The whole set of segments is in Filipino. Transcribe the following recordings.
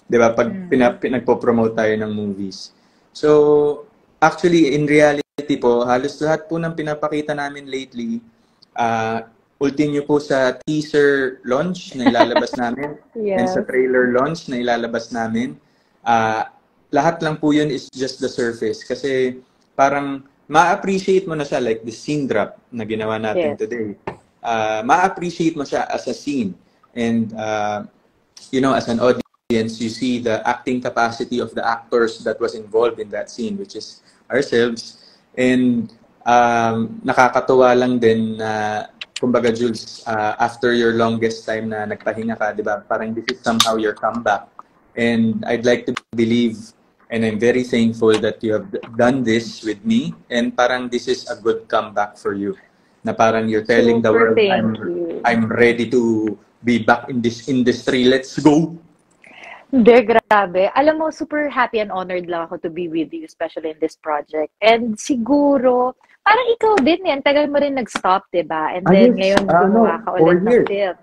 'Di ba? Pag pinagpo-promote tayo ng movies. So, actually, in reality po, halos lahat po ng pinapakita namin lately, ultimo po sa teaser launch na ilalabas namin and sa trailer launch na ilalabas namin, lahat lang po yun is just the surface. Kasi parang ma-appreciate mo na siya like the scene drop na ginawa natin today. Ma-appreciate mo siya as a scene. And, as an audience, you see the acting capacity of the actors that was involved in that scene, which is ourselves. And nakakatuwa lang din na, kumbaga Jules, after your longest time na nagpahinga ka, di ba? Parang this is somehow your comeback. And I'd like to believe, and I'm very thankful that you have done this with me. And parang this is a good comeback for you. Na parang you're telling the world, I'm ready to be back in this industry. Let's go! Hindi, grabe. Alam mo, super happy and honored lang ako to be with you, especially in this project. And siguro, parang ikaw din yan. Tagal mo rin nag-stop, diba? And then, ngayon, gumawa ka ulit ng film.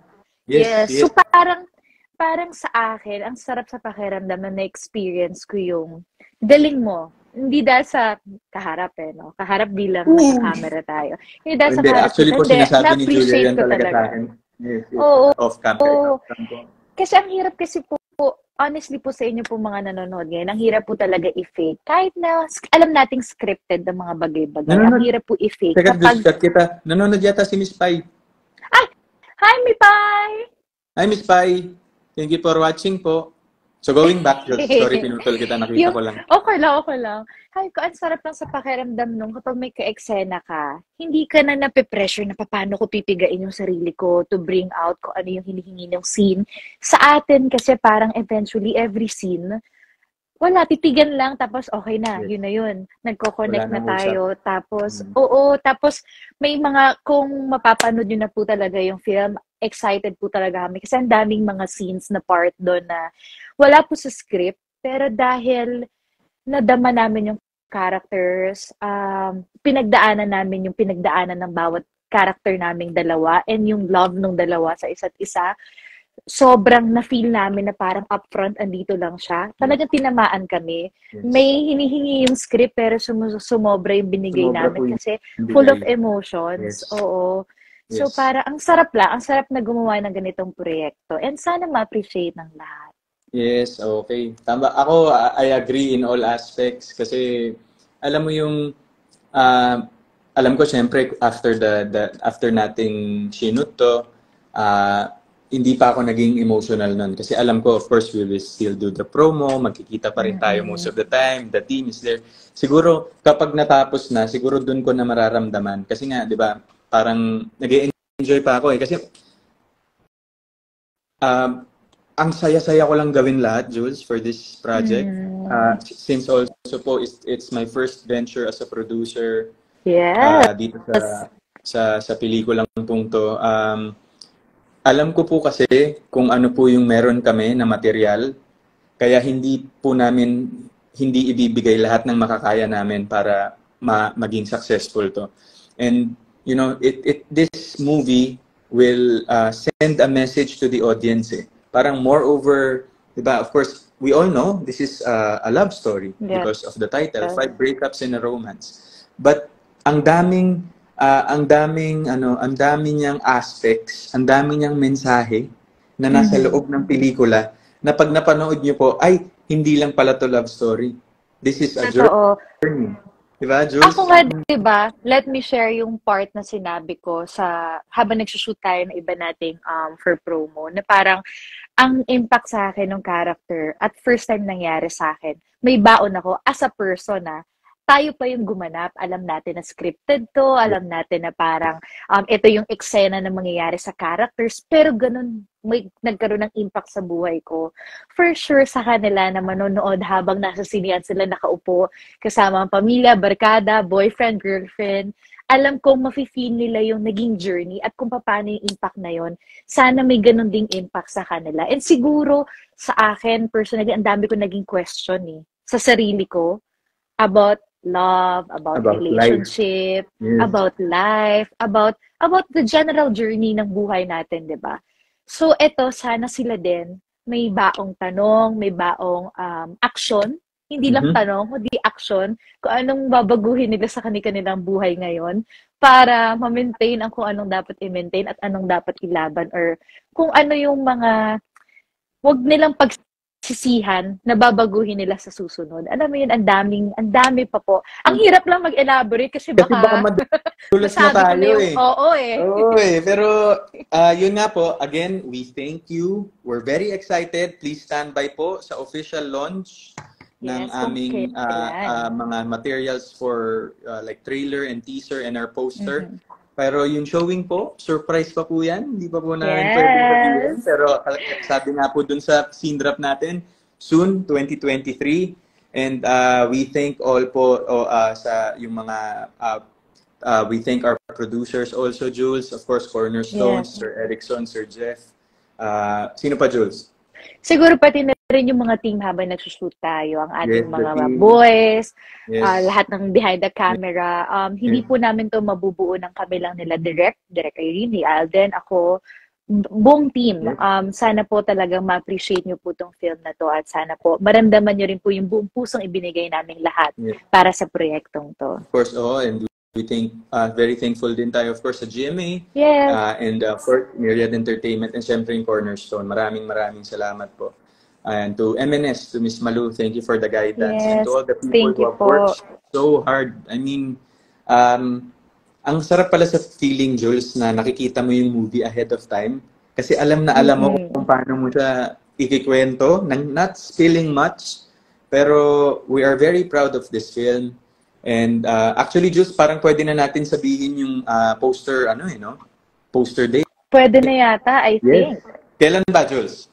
Yes. So, parang sa akin, ang sarap sa pakiramdam na na-experience ko yung galing mo. Hindi dahil sa kaharap no? Kaharap bilang sa camera tayo. Hindi dahil sa kaharap. Actually po, sinasabi ni Julia yan talaga sa akin. Yes. Off-camera. Kasi ang hirap kasi po, honestly po sa inyo po mga nanonood ngayon, ang hirap po talaga i-fake. Kahit na alam nating scripted ng mga bagay-bagay, ang hirap po i-fake. Teka, kita. Nanonood yata si Miss Pai. Hi, Miss Pai! Hi, Miss Pai! Thank you for watching po. So going back, sorry, pinutol kita, nakita ko lang. Okay lang. Hay ko, ang sarap lang sa pakiramdam nung kapag may ka-eksena ka, hindi ka na nape-pressure na paano ko pipigain yung sarili ko to bring out kung ano yung hinihingi ng scene. Sa atin kasi parang eventually every scene, wala, titigan lang, tapos okay na, yun na yun. Nagko-connect na tayo, tapos, tapos may mga, kung mapapanood nyo na po talaga yung film, excited po talaga kami. Kasi ang daming mga scenes na part doon na wala po sa script, pero dahil nadama namin yung characters, pinagdaanan namin yung pinagdaanan ng bawat character naming dalawa, and yung love ng dalawa sa isa't isa, sobrang na-feel namin na parang upfront andito lang siya. Talagang tinamaan kami. Yes. May hinihingi yung script pero sumobra yung binigay namin kasi full of emotions. Yes. Oo. So para ang sarap na gumawa ng ganitong proyekto. And sana ma-appreciate ng lahat. Yes, okay. Tama. Ako, I agree in all aspects kasi alam mo yung alam ko syempre after after nating shoot to, hindi pa ako naging emotional nun. Kasi alam ko, of course, we will still do the promo, magkikita pa rin tayo most of the time, the team is there. Siguro, kapag natapos na, siguro dun ko na mararamdaman. Kasi nga, di ba, parang nag-enjoy pa ako eh. Kasi, ang saya-saya ko lang gawin lahat, Jules, for this project. Since also po, it's my first venture as a producer. Dito sa pelikulang pong to. Alam ko po kasi kung ano po yung meron kami na material, kaya hindi ibibigay lahat ng makakaya namin para maging successful to. And you know, this movie will send a message to the audience. Parang moreover, diba? Of course, we all know this is a love story because of the title, 5 breakups and a romance. But ang daming niyang aspects, ang daming niyang mensahe na nasa loob ng pelikula na pag napanood niyo po, ay, hindi lang pala to love story. This is a journey. Diba, Jules? Ako nga, diba, let me share yung part na sinabi ko habang nagsushoot tayo ng iba nating for promo, na parang ang impact sa akin ng character at first time nangyari sa akin, may baon ako as a person tayo pa yung gumanap, alam natin na scripted to, alam natin na parang ito yung eksena na mangyayari sa characters, pero ganun, may nagkaroon ng impact sa buhay ko. For sure, sa kanila na manonood habang nasa sinihan sila nakaupo, kasama ang pamilya, barkada, boyfriend, girlfriend, alam kong mafe-feel nila yung naging journey at kung paano yung impact na yon. Sana may ganun ding impact sa kanila. And siguro, sa akin, personally, ang dami ko naging question sa sarili ko about love, about relationship, about life, about the general journey ng buhay natin, 'di ba? So ito, sana sila din may baong tanong, may baong action. Hindi lang tanong, kundi action. Kung anong babaguhin nila sa kanilang buhay ngayon para ma-maintain ang kung anong dapat i-maintain at anong dapat ilaban or kung ano yung mga wag nilang pagsisihan na babaguhin nila sa susunod. Alam mo yun, ang dami pa po. Ang hirap lang mag-elaborate kasi baka madulas na tayo eh. Oo eh. Oo eh. Pero yun nga po, again, we thank you. We're very excited. Please stand by po sa official launch ng aming mga materials for like trailer and teaser and our poster. Pero yung showing po, surprise pa po yan. Hindi pa po namin pwedeng sabihin. Pero sabi nga po dun sa scene drop natin, soon, 2023. And we thank all po sa yung mga, we thank our producers also, Jules. Of course, Cornerstone, Sir Erickson, Sir Jeff. Sino pa, Jules? Siguro pati na rin yung mga team habang nagsushoot tayo, ang ating mga boys, lahat ng behind the camera. Hindi po namin to mabubuo ng kami lang nila Direct Irene, ni Alden, ako, buong team. Sana po talagang ma-appreciate nyo po tong film na to at sana po maramdaman nyo rin po yung buong pusong ibinigay naming lahat para sa proyektong to. Of course, and we think very thankful din tayo, of course, sa GMA and for Myriad Entertainment and syempre yung Cornerstone. Maraming salamat po. And to MNS, to Miss Malu, thank you for the guidance. And to all the people who have worked so hard. I mean, ang sarap pala sa feeling, Jules, na nakikita mo yung movie ahead of time. Kasi alam mo kung paano mo siya ikikwento, not spilling much. Pero we are very proud of this film. And actually, Jules, parang pwede na natin sabihin yung poster, poster date. Pwede na yata, I think. Kailan ba, Jules?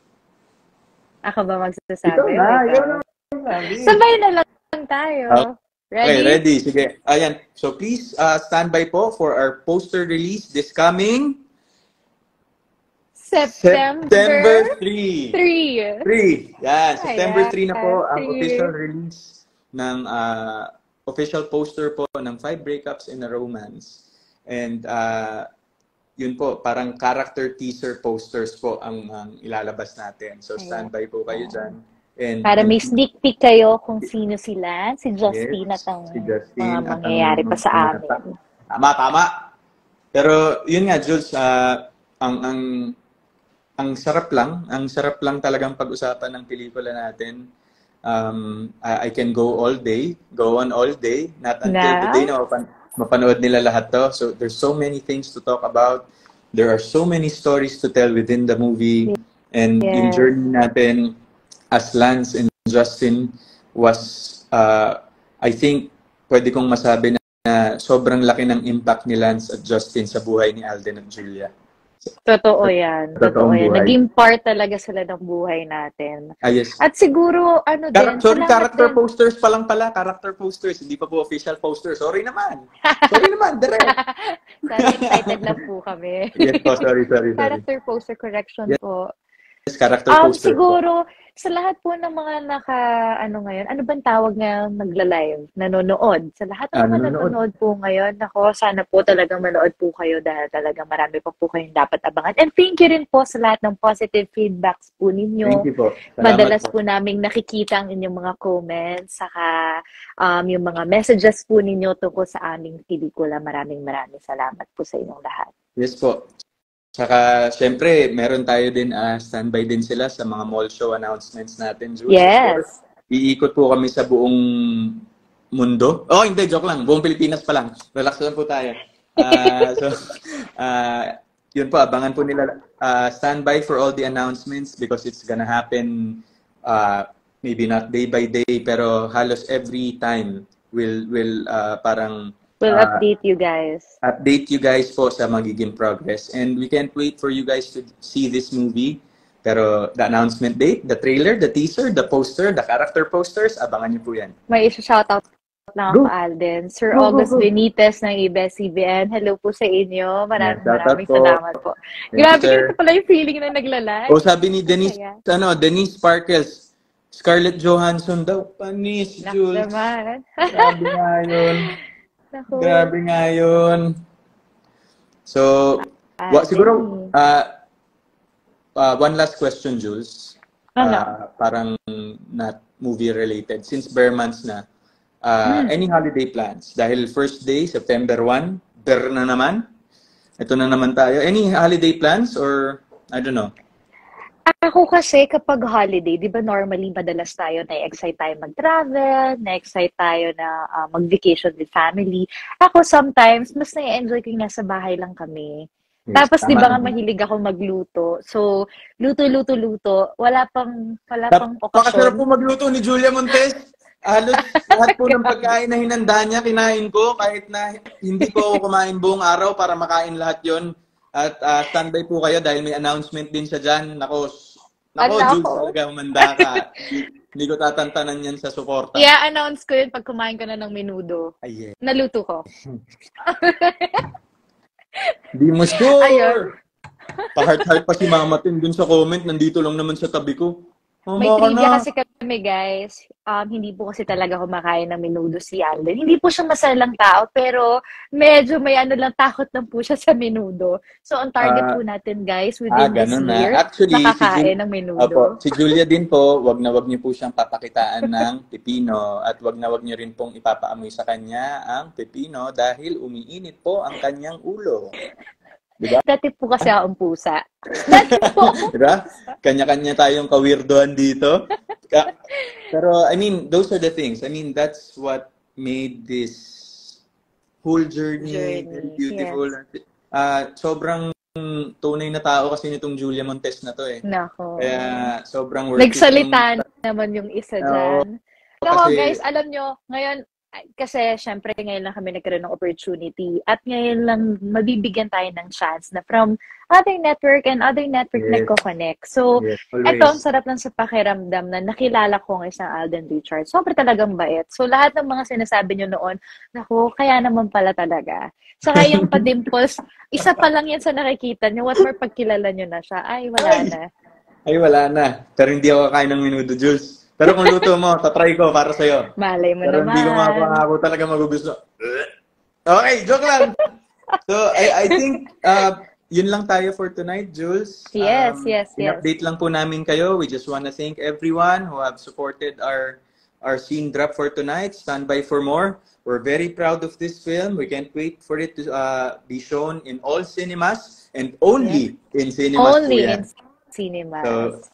Ako ba magsasabi? Ito na, sabay na lang tayo. Ready? Okay, ready. Sige. Ayan. So please stand by po for our poster release this coming September 3. 3. Yan. September 3 na po ang official release ng official poster po ng 5 Breakups in a Romance. And yun po, parang character teaser posters po ang ilalabas natin. So standby po kayo dyan. And para may sneak peek kayo kung sino sila, si Justine at ang mga mangyayari pa sa amin. Tama. Pero yun nga, Jules, ang sarap lang talagang pag-usapan ng pelikula natin. I can go on all day, not until today na mapanood nila lahat to. So there's so many things to talk about. There are so many stories to tell within the movie. And yung journey natin as Lance and Justin was, I think, pwede kong masabi na sobrang laki ng impact ni Lance at Justin sa buhay ni Alden at Julia. Totoo yan. Naging part talaga sila ng buhay natin. Yes. At siguro, character posters pa lang pala. Character posters. Hindi pa po official posters. Sorry naman, direct. Sorry, excited lang po kami. Yes po, sorry. Character poster correction po. Yes, character poster siguro, sa lahat po ng mga ngayon, ano bang tawag nga nagla-live? Nanonood. Sa lahat ng mga nanonood po ngayon, sana po talagang manood po kayo dahil talagang marami pa po kayong dapat abangan. And thank you rin po sa lahat ng positive feedbacks po ninyo. Thank you po. Madalas po naming nakikita ang inyong mga comments, saka yung mga messages po ninyo tungkol sa aming pelikula. Maraming salamat po sa inyong lahat. Yes po. Saka, syempre, meron tayo din, standby din sila sa mga mall show announcements natin, Jules. Yes. Iikot po kami sa buong mundo. Oh, hindi, joke lang. Buong Pilipinas pa lang. Relax lang po tayo. Yun po, abangan po nila. Standby for all the announcements because it's gonna happen maybe not day by day, pero halos every time we'll update you guys. Update you guys po sa magiging progress. And we can't wait for you guys to see this movie. Pero the announcement date, the trailer, the teaser, the poster, the character posters, abangan niyo po yan. May isa-shoutout na ako, Alden. Sir August Benitez ng ABS-CBN. Hello po sa inyo. Maraming salamat po. Grabe, ito pala yung feeling na naglalay. Sabi ni Denise, Denise Sparkles, Scarlett Johansson daw. Panis, Jules. Naman. Grabe nga yun. So, siguro, one last question, Jules. parang not movie related. Since bare months na, any holiday plans? Dahil first day, September 1, na naman. Ito na naman tayo. Any holiday plans or, I don't know? Ako kasi kapag holiday, di ba normally madalas tayo na-excite tayo mag-travel, na-excite tayo na mag-vacation with family. Ako sometimes, mas na-enjoy ko yung nasa bahay lang kami. Yes, Tapos di ba nga tama. mahilig ako magluto. So, luto. Wala pang Napakasarap po okasyon. magluto ni Julia Montes. Halos lahat po ng pagkain na hinanda niya, kinain ko. Kahit na hindi ko ako kumain buong araw para makain lahat yon. At standby po kayo dahil may announcement din siya dyan. Nako, Jules, Ako. talaga umanda ka. Hindi ko tatantanan yan sa suporta. I-announce ko yun pag kumain ka na ng menudo. Ay, yeah. Naluto ko. Di mo sure. Ayun. Pa-heart-heart pa si Mama Tin dun sa comment. Nandito lang naman sa tabi ko. May Mama ka trivia na. kasi kami, guys. Hindi po kasi talaga kumakain ng menudo si Alden. Hindi po siya masalang tao, pero medyo may takot lang po siya sa menudo. So, ang target po natin, guys, within this Ganun year, na. Actually, makakain ng menudo. Opo, si Julia din po, wag na wag niyo po siyang papakitaan ng pipino at wag na wag niyo rin pong ipapaamoy sa kanya ang pipino dahil umiinit po ang kanyang ulo. Diba? Dati po kasi akong pusa. Dati po. Diba? Kanya-kanya tayong kawirdoan dito. Pero, I mean, those are the things. I mean, that's what made this whole journey very beautiful. Yes. Sobrang tunay na tao kasi nitong Julia Montes na to eh. Nako. Kaya sobrang worth Nagsalita naman yung isa dyan. Nako, kasi, guys, alam nyo, ngayon, kasi syempre ngayon lang kami nagkaroon ng opportunity at ngayon lang mabibigyan tayo ng chance na from other network nagko-connect. So, eto, ang sarap lang sa pakiramdam na nakilala ko ang isang Alden Richards. Sobrang talagang bait. So, lahat ng mga sinasabi nyo noon, naku, kaya naman pala talaga. Saka yung pa-dimples, isa pa lang yan sa nakikita nyo. What more pagkilala nyo na siya? Ay, wala na. Pero hindi ako kain ng menudo, Jules. Pero kung luto mo, tatry ko para sa'yo. Malay mo pero naman. Pero hindi ko ako talaga magugusto. Okay, joke lang. So, I think, yun lang tayo for tonight, Jules. Yes. In-update lang po namin kayo. We just want to thank everyone who have supported our scene drop for tonight. Stand by for more. We're very proud of this film. We can't wait for it to be shown in all cinemas and only in cinemas po yan. Cinemas.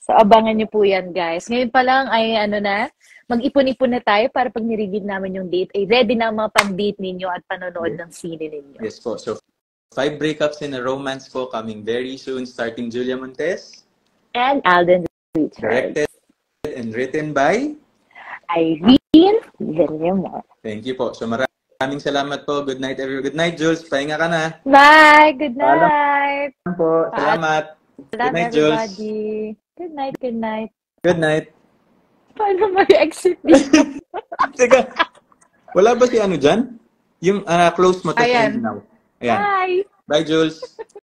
So, abangan nyo po yan, guys. Ngayon pa lang ay mag-ipon-ipon na tayo para pag nireveal namin yung date, ay ready na mga pang-date ninyo at panonood ng sine ninyo. Yes po. So, 5 breakups in a romance po coming very soon, starting Julia Montes. And Alden Richards. Directed and written by Irene Villamor. Thank you po. So, maraming salamat po. Good night, everyone. Good night, Jules. Pahinga ka na. Bye! Good night! Paalam po. Salamat. Good night, everybody. Jules. Good night. Good night. Paano mag-exit dito? Teka, wala ba si ano dyan? Yung close mo to end now. Ayan. Bye! Bye, Jules.